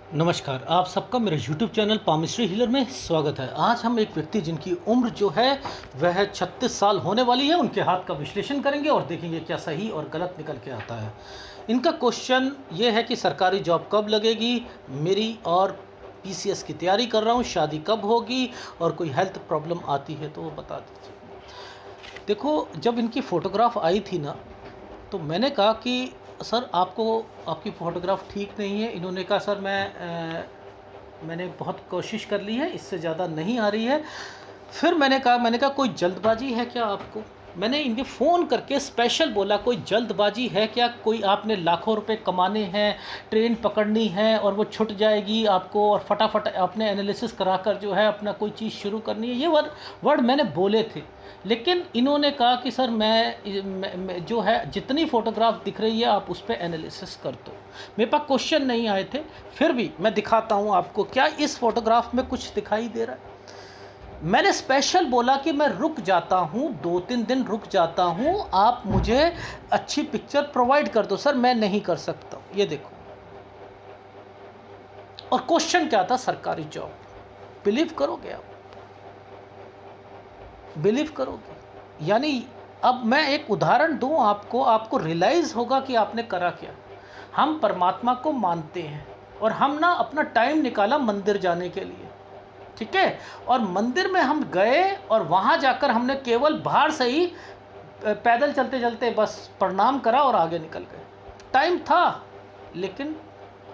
नमस्कार, आप सबका मेरे YouTube चैनल पामिस्ट्री हीलर में स्वागत है। आज हम एक व्यक्ति जिनकी उम्र जो है वह 36 साल होने वाली है, उनके हाथ का विश्लेषण करेंगे और देखेंगे क्या सही और गलत निकल के आता है। इनका क्वेश्चन ये है कि सरकारी जॉब कब लगेगी, मेरी और पीसीएस की तैयारी कर रहा हूँ, शादी कब होगी और कोई हेल्थ प्रॉब्लम आती है तो वो बता दीजिए। देखो, जब इनकी फ़ोटोग्राफ आई थी ना, तो मैंने कहा कि सर आपको आपकी फ़ोटोग्राफ ठीक नहीं है। इन्होंने कहा सर मैंने बहुत कोशिश कर ली है, इससे ज़्यादा नहीं आ रही है। फिर मैंने कहा कोई जल्दबाजी है क्या आपको? मैंने इनके फ़ोन करके स्पेशल बोला कोई जल्दबाजी है क्या? कोई आपने लाखों रुपए कमाने हैं, ट्रेन पकड़नी है और वो छूट जाएगी आपको और फटाफट आपने एनालिसिस कराकर जो है अपना कोई चीज़ शुरू करनी है, ये वर्ड मैंने बोले थे। लेकिन इन्होंने कहा कि सर मैं जो है जितनी फ़ोटोग्राफ दिख रही है आप उस पे एनालिसिस कर दो। मेरे पास क्वेश्चन नहीं आए थे, फिर भी मैं दिखाता हूँ आपको क्या इस फ़ोटोग्राफ में कुछ दिखाई दे रहा है। मैंने स्पेशल बोला कि मैं रुक जाता हूँ, 2-3 दिन रुक जाता हूँ, आप मुझे अच्छी पिक्चर प्रोवाइड कर दो। सर मैं नहीं कर सकता। ये देखो, और क्वेश्चन क्या था? सरकारी जॉब। बिलीव करोगे आप? बिलीव करोगे? यानी अब मैं एक उदाहरण दूं आपको, आपको रियलाइज़ होगा कि आपने करा क्या। हम परमात्मा को मानते हैं और हम ना अपना टाइम निकाला मंदिर जाने के लिए, ठीक है? और मंदिर में हम गए और वहाँ जाकर हमने केवल बाहर से ही पैदल चलते चलते बस प्रणाम करा और आगे निकल गए। टाइम था लेकिन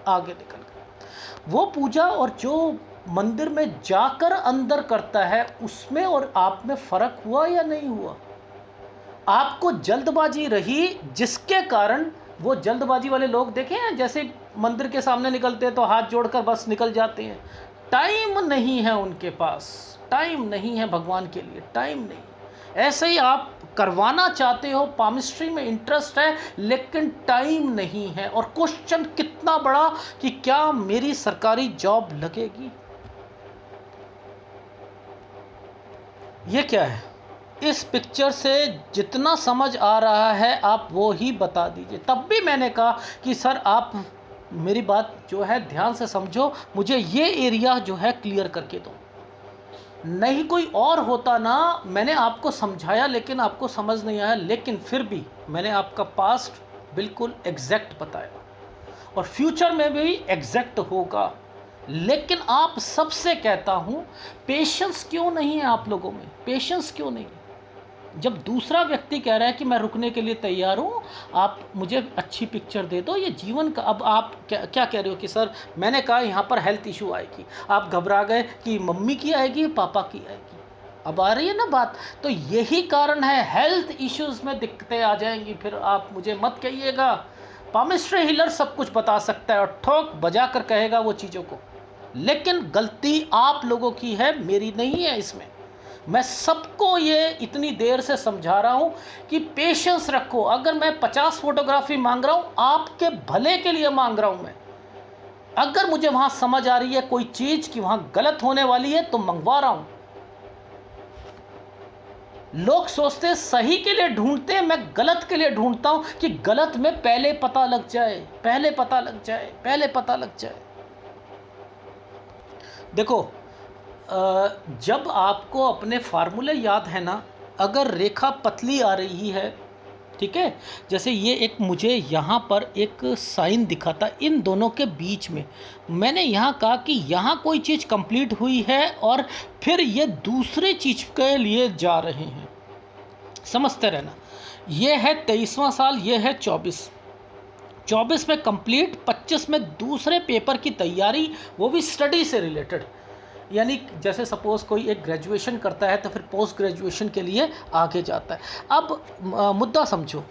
आगे निकल गए। वो पूजा और जो मंदिर में जाकर अंदर करता है उसमें और आप में फ़र्क हुआ या नहीं हुआ? आपको जल्दबाजी रही जिसके कारण वो जल्दबाजी वाले लोग देखे हैं, जैसे मंदिर के सामने निकलते हैं तो हाथ जोड़कर बस निकल जाते हैं। टाइम नहीं है उनके पास, टाइम नहीं है भगवान के लिए, टाइम नहीं। ऐसे ही आप करवाना चाहते हो, पामिस्ट्री में इंटरेस्ट है लेकिन टाइम नहीं है। और क्वेश्चन कितना बड़ा कि क्या मेरी सरकारी जॉब लगेगी? ये क्या है? इस पिक्चर से जितना समझ आ रहा है आप वो ही बता दीजिए। तब भी मैंने कहा कि सर आप मेरी बात जो है ध्यान से समझो, मुझे ये एरिया जो है क्लियर करके दो। नहीं कोई और होता ना, मैंने आपको समझाया लेकिन आपको समझ नहीं आया, लेकिन फिर भी मैंने आपका पास्ट बिल्कुल एग्जैक्ट बताया और फ्यूचर में भी एग्जैक्ट होगा। लेकिन आप सबसे कहता हूँ, पेशेंस क्यों नहीं है आप लोगों में? पेशेंस क्यों नहीं है? जब दूसरा व्यक्ति कह रहा है कि मैं रुकने के लिए तैयार हूँ, आप मुझे अच्छी पिक्चर दे दो, ये जीवन का। अब आप क्या कह रहे हो कि सर मैंने कहा यहाँ पर हेल्थ इशू आएगी, आप घबरा गए कि मम्मी की आएगी पापा की आएगी। अब आ रही है ना बात? तो यही कारण है, हेल्थ इश्यूज़ में दिक्कतें आ जाएंगी। फिर आप मुझे मत कहिएगा। पामिस्ट्री हीलर सब कुछ बता सकता है और ठोक बजा कर कहेगा वो चीज़ों को, लेकिन गलती आप लोगों की है, मेरी नहीं है इसमें। मैं सबको ये इतनी देर से समझा रहा हूँ कि पेशेंस रखो। अगर मैं 50 फोटोग्राफी मांग रहा हूँ, आपके भले के लिए मांग रहा हूँ मैं। अगर मुझे वहाँ समझ आ रही है कोई चीज़ कि वहाँ गलत होने वाली है तो मंगवा रहा हूँ। लोग सोचते हैं सही के लिए ढूंढते हैं, मैं गलत के लिए ढूंढता हूँ कि गलत में पहले पता लग जाए, पहले पता लग जाए, पहले पता लग जाए। देखो, जब आपको अपने फार्मूले याद है ना, अगर रेखा पतली आ रही है, ठीक है, जैसे ये एक मुझे यहाँ पर एक साइन दिखा था इन दोनों के बीच में, मैंने यहाँ कहा कि यहाँ कोई चीज़ कंप्लीट हुई है और फिर ये दूसरे चीज़ के लिए जा रहे हैं। समझते रहना, ये है 23वां साल, ये है 24 में कंप्लीट, 25 में दूसरे पेपर की तैयारी, वो भी स्टडी से रिलेटेड। यानी जैसे सपोज़ कोई एक ग्रेजुएशन करता है तो फिर पोस्ट ग्रेजुएशन के लिए आगे जाता है। अब मुद्दा समझो,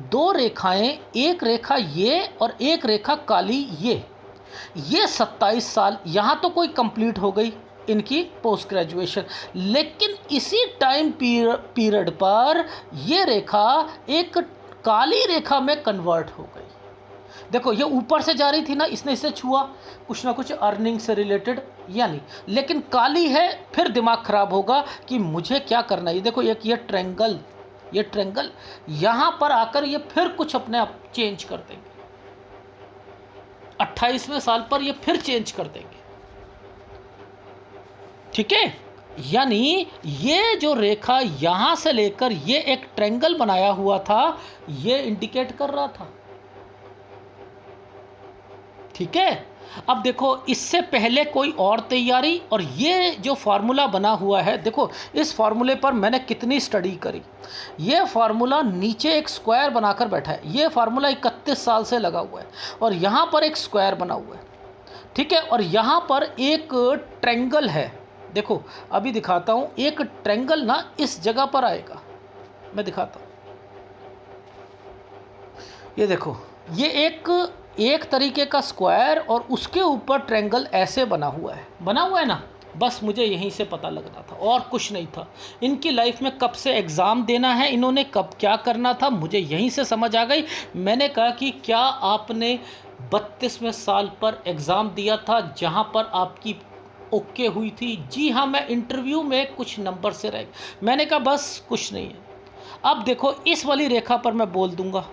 दो रेखाएं, एक रेखा ये और एक रेखा काली ये 27 साल, यहाँ तो कोई कंप्लीट हो गई इनकी पोस्ट ग्रेजुएशन, लेकिन इसी टाइम पीरियड पर ये रेखा एक काली रेखा में कन्वर्ट हो गई। देखो, ये ऊपर से जा रही थी ना, इसने इसे छुआ, कुछ ना कुछ अर्निंग से रिलेटेड, यानी, लेकिन काली है, फिर दिमाग खराब होगा कि मुझे क्या करना है। ये देखो, एक ये ट्रेंगल यहाँ पर आकर ये फिर कुछ अपने आप चेंज कर देंगे। 28वें साल पर ये फिर चेंज कर देंगे। ठीक है, यानी ये जो रेखा यहाँ से लेकर ये एक ट्रायंगल बनाया हुआ था, ये इंडिकेट कर रहा था। ठीक है, अब देखो इससे पहले कोई और तैयारी, और ये जो फार्मूला बना हुआ है, देखो इस फार्मूले पर मैंने कितनी स्टडी करी। ये फार्मूला नीचे एक स्क्वायर बनाकर बैठा है, ये फार्मूला 31 साल से लगा हुआ है, और यहाँ पर एक स्क्वायर बना हुआ है। ठीक है, और यहाँ पर एक ट्रायंगल है। देखो अभी दिखाता हूँ, एक ट्रायंगल ना इस जगह पर आएगा, मैं दिखाता हूँ। ये देखो, ये एक तरीके का स्क्वायर और उसके ऊपर ट्रायंगल ऐसे बना हुआ है ना। बस मुझे यहीं से पता लगना था और कुछ नहीं था। इनकी लाइफ में कब से एग्ज़ाम देना है, इन्होंने कब क्या करना था, मुझे यहीं से समझ आ गई। मैंने कहा कि क्या आपने 32वें साल पर एग्ज़ाम दिया था जहां पर आपकी ओके हुई थी? जी हाँ, मैं इंटरव्यू में कुछ नंबर से रह, मैंने कहा बस कुछ नहीं है। अब देखो इस वाली रेखा पर मैं बोल दूंगा,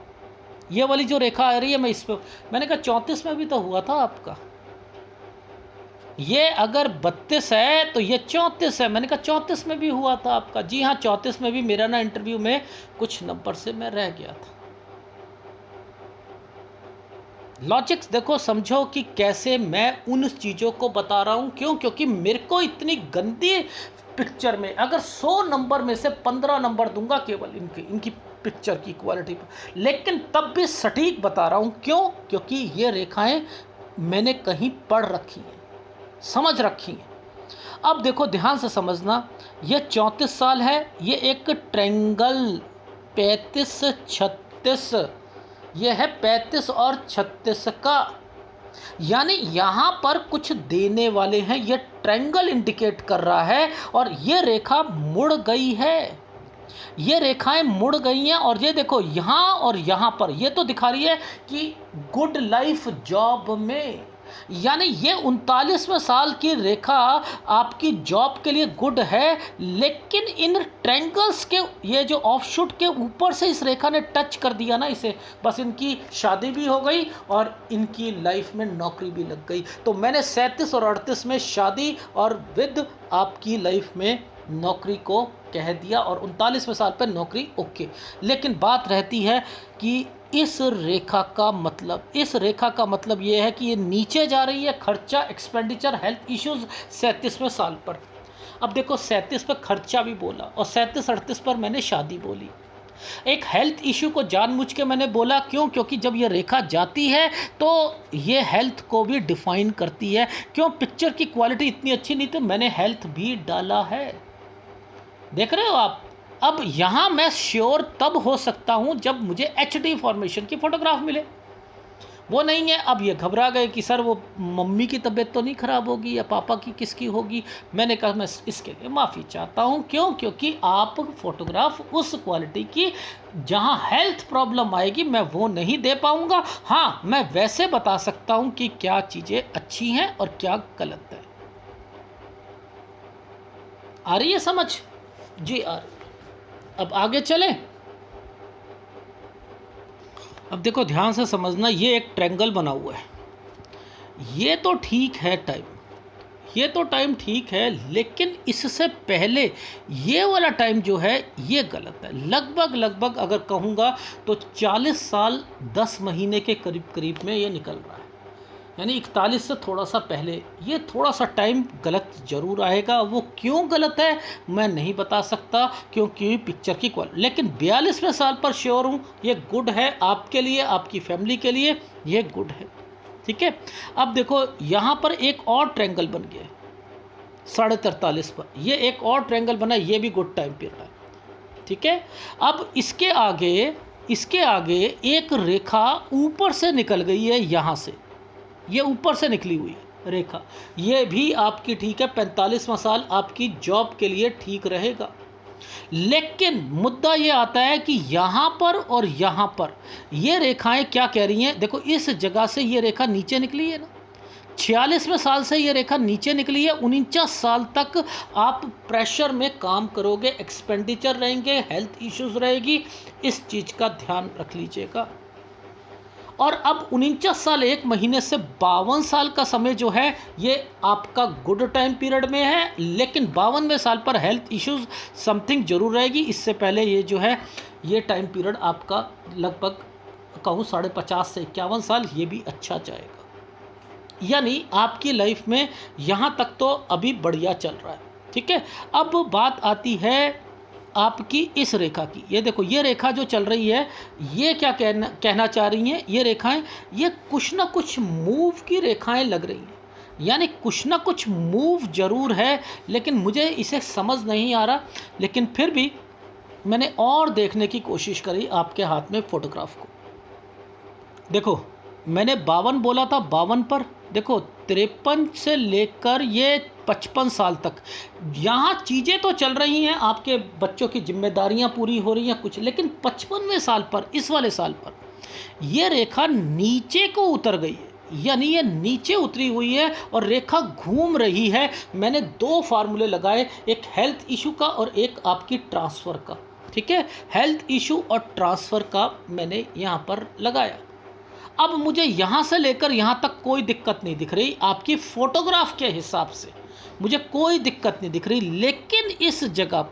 ये वाली जो रेखा आ रही है, मैं इस पर, मैंने कहा 34 में भी तो हुआ था आपका। ये अगर 32 है तो ये 34 है, मैंने कहा 34 में भी हुआ था आपका। जी हाँ, 34 में भी मेरा ना इंटरव्यू में कुछ नंबर से मैं रह गया था। लॉजिक्स देखो, समझो कि कैसे मैं उन चीज़ों को बता रहा हूँ। क्यों? क्योंकि मेरे को इतनी गंदी पिक्चर में अगर 100 नंबर में से 15 नंबर दूंगा केवल इनकी पिक्चर की क्वालिटी पर, लेकिन तब भी सटीक बता रहा हूँ। क्यों? क्योंकि ये रेखाएं मैंने कहीं पढ़ रखी हैं, समझ रखी हैं। अब देखो ध्यान से समझना, ये 34 साल है, ये एक ट्रायंगल 35 36, ये है 35 और 36 का, यानी यहाँ पर कुछ देने वाले हैं। ये ट्रायंगल इंडिकेट कर रहा है, और ये रेखा मुड़ गई है, ये रेखाएं मुड़ गई हैं। और ये देखो यहाँ और यहाँ पर ये तो दिखा रही है कि गुड लाइफ जॉब में, यानी ये 39वें साल की रेखा आपकी जॉब के लिए गुड है। लेकिन इन ट्रायंगल्स के ये जो ऑफशूट के ऊपर से इस रेखा ने टच कर दिया ना इसे, बस इनकी शादी भी हो गई और इनकी लाइफ में नौकरी भी लग गई। तो मैंने 37 और 38 में शादी और विद आपकी लाइफ में नौकरी को कह दिया, और 39वें साल पर नौकरी ओके। लेकिन बात रहती है कि इस रेखा का मतलब ये है कि ये नीचे जा रही है, खर्चा, एक्सपेंडिचर, हेल्थ इश्यूज 37वें साल पर। अब देखो 37 पर खर्चा भी बोला, और 37-38 पर मैंने शादी बोली। एक हेल्थ इशू को जानबूझ के मैंने बोला। क्यों? क्योंकि जब ये रेखा जाती है तो ये हेल्थ को भी डिफाइन करती है। क्यों? पिक्चर की क्वालिटी इतनी अच्छी नहीं, तो मैंने हेल्थ भी डाला है। देख रहे हो आप? अब यहाँ मैं श्योर तब हो सकता हूँ जब मुझे HD फॉर्मेशन की फ़ोटोग्राफ मिले। वो नहीं है। अब ये घबरा गए कि सर वो मम्मी की तबीयत तो नहीं ख़राब होगी या पापा की किसकी होगी। मैंने कहा मैं इसके लिए माफ़ी चाहता हूँ। क्यों? क्योंकि आप फ़ोटोग्राफ उस क्वालिटी की जहाँ हेल्थ प्रॉब्लम आएगी मैं वो नहीं दे पाऊँगा। हाँ, मैं वैसे बता सकता हूँ कि क्या चीज़ें अच्छी हैं और क्या गलत है। आ रही है समझ? जी आ रही। अब आगे चलें। अब देखो ध्यान से समझना, ये एक ट्रायंगल बना हुआ है। ये तो ठीक है टाइम, ये तो टाइम ठीक है, लेकिन इससे पहले ये वाला टाइम जो है ये गलत है। लगभग अगर कहूँगा तो 40 साल 10 महीने के करीब करीब में ये निकल रहा है, यानी 41 से थोड़ा सा पहले ये थोड़ा सा टाइम गलत ज़रूर आएगा। वो क्यों गलत है मैं नहीं बता सकता, क्योंकि पिक्चर की क्वालिटी। लेकिन 42वें साल पर श्योर हूँ ये गुड है आपके लिए, आपकी फैमिली के लिए ये गुड है। ठीक है। अब देखो यहाँ पर एक और ट्रायंगल बन गया 43.5 पर, ये एक और ट्रायंगल बना, ये भी गुड टाइम पे रहा है। ठीक है। अब इसके आगे एक रेखा ऊपर से निकल गई है, यहाँ से ये ऊपर से निकली हुई रेखा, ये भी आपकी ठीक है। 45वां साल आपकी जॉब के लिए ठीक रहेगा। लेकिन मुद्दा ये आता है कि यहाँ पर और यहाँ पर ये रेखाएं क्या कह रही हैं। देखो इस जगह से ये रेखा नीचे निकली है ना, 46वें साल से ये रेखा नीचे निकली है। 49 साल तक आप प्रेशर में काम करोगे, एक्सपेंडिचर रहेंगे, हेल्थ इश्यूज रहेगी। इस चीज़ का ध्यान रख लीजिएगा। और अब 49 साल 1 महीने से 52 साल का समय जो है ये आपका गुड टाइम पीरियड में है, लेकिन 52वें साल पर हेल्थ इश्यूज समथिंग जरूर रहेगी। इससे पहले ये जो है ये टाइम पीरियड आपका लगभग कहूँ 50.5 से 51 साल ये भी अच्छा जाएगा। यानी आपकी लाइफ में यहाँ तक तो अभी बढ़िया चल रहा है। ठीक है, अब बात आती है आपकी इस रेखा की। ये देखो, ये रेखा जो चल रही है ये क्या कहना चाह रही हैं ये रेखाएं, ये कुछ ना कुछ मूव की रेखाएं लग रही हैं। यानी कुछ ना कुछ मूव जरूर है, लेकिन मुझे इसे समझ नहीं आ रहा। लेकिन फिर भी मैंने और देखने की कोशिश करी आपके हाथ में फ़ोटोग्राफ को। देखो, मैंने 52 बोला था, 52 पर देखो 53 से लेकर ये 55 साल तक यहाँ चीज़ें तो चल रही हैं, आपके बच्चों की जिम्मेदारियाँ पूरी हो रही हैं कुछ, लेकिन 55वें साल पर, इस वाले साल पर ये रेखा नीचे को उतर गई है। यानी ये नीचे उतरी हुई है और रेखा घूम रही है। मैंने 2 फार्मूले लगाए, एक हेल्थ इशू का और एक आपकी ट्रांसफ़र का। ठीक है, हेल्थ इशू और ट्रांसफ़र का मैंने यहाँ पर लगाया। अब मुझे यहाँ से लेकर यहाँ तक कोई दिक्कत नहीं दिख रही, आपकी फ़ोटोग्राफ के हिसाब से मुझे कोई दिक्कत नहीं दिख रही। लेकिन इस जगह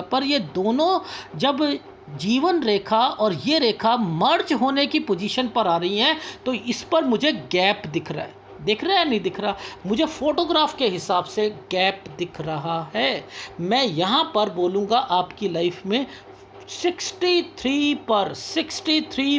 पर ये दोनों जब जीवन रेखा और ये रेखा मर्ज होने की पोजीशन पर आ रही हैं, तो इस पर मुझे गैप दिख रहा है। दिख रहा है नहीं दिख रहा? मुझे फ़ोटोग्राफ के हिसाब से गैप दिख रहा है। मैं यहाँ पर बोलूँगा आपकी लाइफ में 63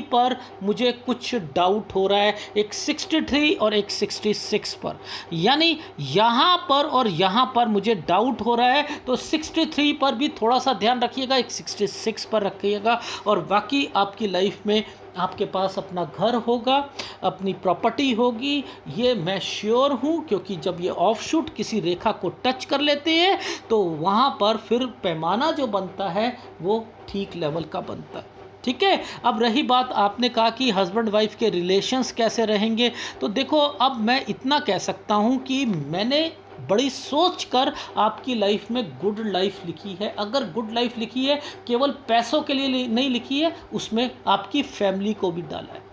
पर मुझे कुछ डाउट हो रहा है, एक 63 और एक 66 पर। यानी यहाँ पर और यहाँ पर मुझे डाउट हो रहा है, तो 63 पर भी थोड़ा सा ध्यान रखिएगा, एक 66 पर रखिएगा। और बाकी आपकी लाइफ में आपके पास अपना घर होगा, अपनी प्रॉपर्टी होगी, ये मैं श्योर हूँ, क्योंकि जब ये ऑफशूट किसी रेखा को टच कर लेते हैं तो वहाँ पर फिर पैमाना जो बनता है वो ठीक लेवल का बनता है। ठीक है, अब रही बात, आपने कहा कि हस्बैंड वाइफ के रिलेशंस कैसे रहेंगे, तो देखो अब मैं इतना कह सकता हूँ कि मैंने बड़ी सोच कर आपकी लाइफ में गुड लाइफ लिखी है। अगर गुड लाइफ लिखी है, केवल पैसों के लिए नहीं लिखी है, उसमें आपकी फैमिली को भी डाला है।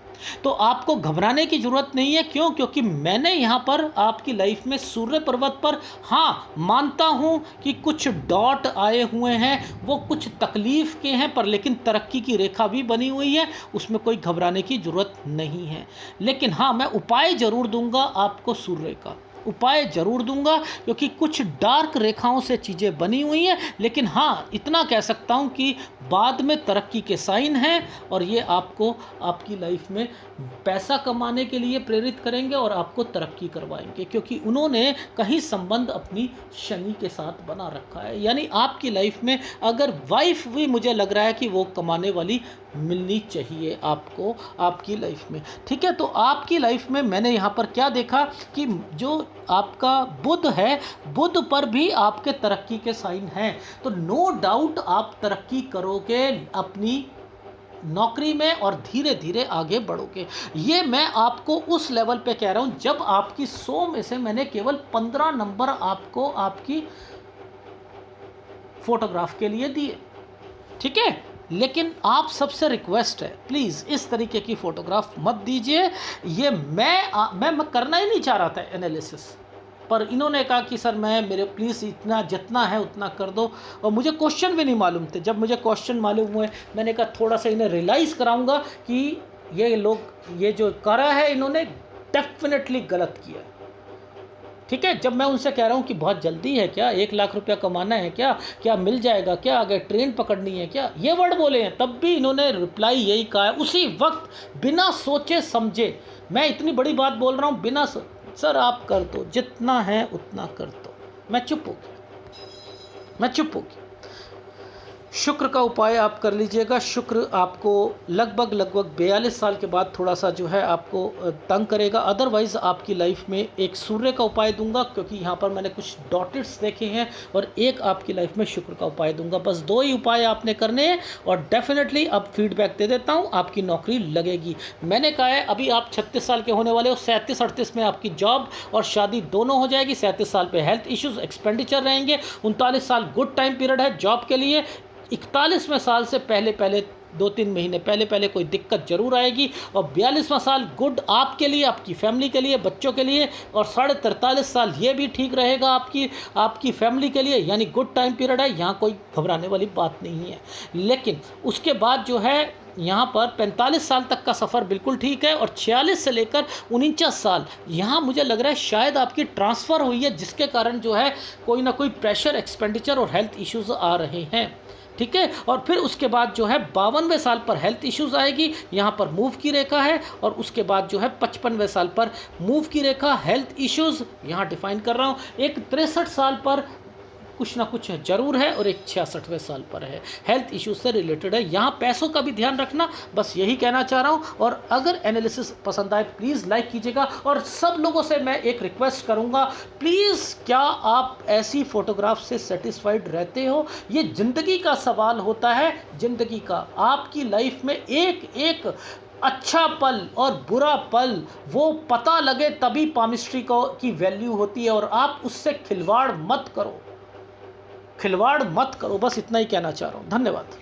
तो आपको घबराने की ज़रूरत नहीं है। क्यों? क्योंकि मैंने यहाँ पर आपकी लाइफ में सूर्य पर्वत पर, हाँ मानता हूँ कि कुछ डॉट आए हुए हैं, वो कुछ तकलीफ़ के हैं, पर लेकिन तरक्की की रेखा भी बनी हुई है, उसमें कोई घबराने की ज़रूरत नहीं है। लेकिन हाँ, मैं उपाय ज़रूर दूंगा आपको, सूर्य का उपाय ज़रूर दूंगा, क्योंकि कुछ डार्क रेखाओं से चीज़ें बनी हुई हैं। लेकिन हाँ, इतना कह सकता हूं कि बाद में तरक्की के साइन हैं, और ये आपको आपकी लाइफ में पैसा कमाने के लिए प्रेरित करेंगे और आपको तरक्की करवाएंगे, क्योंकि उन्होंने कहीं संबंध अपनी शनि के साथ बना रखा है। यानी आपकी लाइफ में अगर वाइफ भी, मुझे लग रहा है कि वो कमाने वाली मिलनी चाहिए आपको आपकी लाइफ में। ठीक है, तो आपकी लाइफ में मैंने यहाँ पर क्या देखा कि जो आपका बुध है, बुध पर भी आपके तरक्की के साइन हैं, तो नो डाउट आप तरक्की करोगे अपनी नौकरी में और धीरे धीरे आगे बढ़ोगे। ये मैं आपको उस लेवल पे कह रहा हूँ जब आपकी 100 में से मैंने केवल 15 नंबर आपको आपकी फोटोग्राफ के लिए दिए। ठीक है, लेकिन आप सबसे रिक्वेस्ट है, प्लीज़ इस तरीके की फ़ोटोग्राफ मत दीजिए। ये मैं करना ही नहीं चाह रहा था एनालिसिस, पर इन्होंने कहा कि सर मेरे प्लीज़ इतना जितना है उतना कर दो, और मुझे क्वेश्चन भी नहीं मालूम थे। जब मुझे क्वेश्चन मालूम हुए, मैंने कहा थोड़ा सा इन्हें रियलाइज़ कराऊंगा कि ये लोग ये जो करा है इन्होंने डेफिनेटली गलत किया है। ठीक है, जब मैं उनसे कह रहा हूँ कि बहुत जल्दी है क्या, 1 लाख रुपया कमाना है क्या, क्या मिल जाएगा क्या, आगे ट्रेन पकड़नी है क्या, ये वर्ड बोले हैं, तब भी इन्होंने रिप्लाई यही कहा है उसी वक्त, बिना सोचे समझे। मैं इतनी बड़ी बात बोल रहा हूँ, बिना सर आप कर दो, जितना है उतना कर दो। मैं चुप हो गया। शुक्र का उपाय आप कर लीजिएगा। शुक्र आपको लगभग 42 साल के बाद थोड़ा सा जो है आपको तंग करेगा। अदरवाइज़ आपकी लाइफ में एक सूर्य का उपाय दूंगा, क्योंकि यहाँ पर मैंने कुछ डॉटेड्स देखे हैं, और एक आपकी लाइफ में शुक्र का उपाय दूंगा। बस 2 ही उपाय आपने करने हैं, और डेफिनेटली अब फीडबैक दे देता हूँ, आपकी नौकरी लगेगी। मैंने कहा है अभी आप 36 साल के होने वाले हो, 37-38 में आपकी जॉब और शादी दोनों हो जाएगी। 37 साल पे हेल्थ इश्यूज़ एक्सपेंडिचर रहेंगे। 39 साल गुड टाइम पीरियड है जॉब के लिए। 41वें साल से पहले 2-3 महीने पहले पहले कोई दिक्कत ज़रूर आएगी। और 42वां साल गुड आपके लिए, आपकी फैमिली के लिए, बच्चों के लिए। और 43.5 साल ये भी ठीक रहेगा आपकी फैमिली के लिए, यानी गुड टाइम पीरियड है, यहाँ कोई घबराने वाली बात नहीं है। लेकिन उसके बाद जो है यहाँ पर 45 साल तक का सफ़र बिल्कुल ठीक है। और 46 से लेकर 49 साल यहाँ मुझे लग रहा है शायद आपकी ट्रांसफ़र हुई है, जिसके कारण जो है कोई ना कोई प्रेशर, एक्सपेंडिचर और हेल्थ इश्यूज़ आ रहे हैं। ठीक है। और फिर उसके बाद जो है 52वें साल पर हेल्थ इश्यूज़ आएगी, यहाँ पर मूव की रेखा है। और उसके बाद जो है 55वें साल पर मूव की रेखा, हेल्थ इश्यूज़ यहाँ डिफाइन कर रहा हूँ। एक 63 साल पर कुछ ना कुछ ज़रूर है, और एक 66वें साल पर है, हेल्थ इश्यूज से रिलेटेड है। यहाँ पैसों का भी ध्यान रखना, बस यही कहना चाह रहा हूँ। और अगर एनालिसिस पसंद आए प्लीज़ लाइक कीजिएगा। और सब लोगों से मैं एक रिक्वेस्ट करूँगा, प्लीज़ क्या आप ऐसी फ़ोटोग्राफ से सेटिस्फाइड रहते हो? ये ज़िंदगी का सवाल होता है, ज़िंदगी का। आपकी लाइफ में एक एक अच्छा पल और बुरा पल वो पता लगे तभी पामिस्ट्री को की वैल्यू होती है। और आप उससे खिलवाड़ मत करो, खिलवाड़ मत करो, बस इतना ही कहना चाह रहा हूँ। धन्यवाद।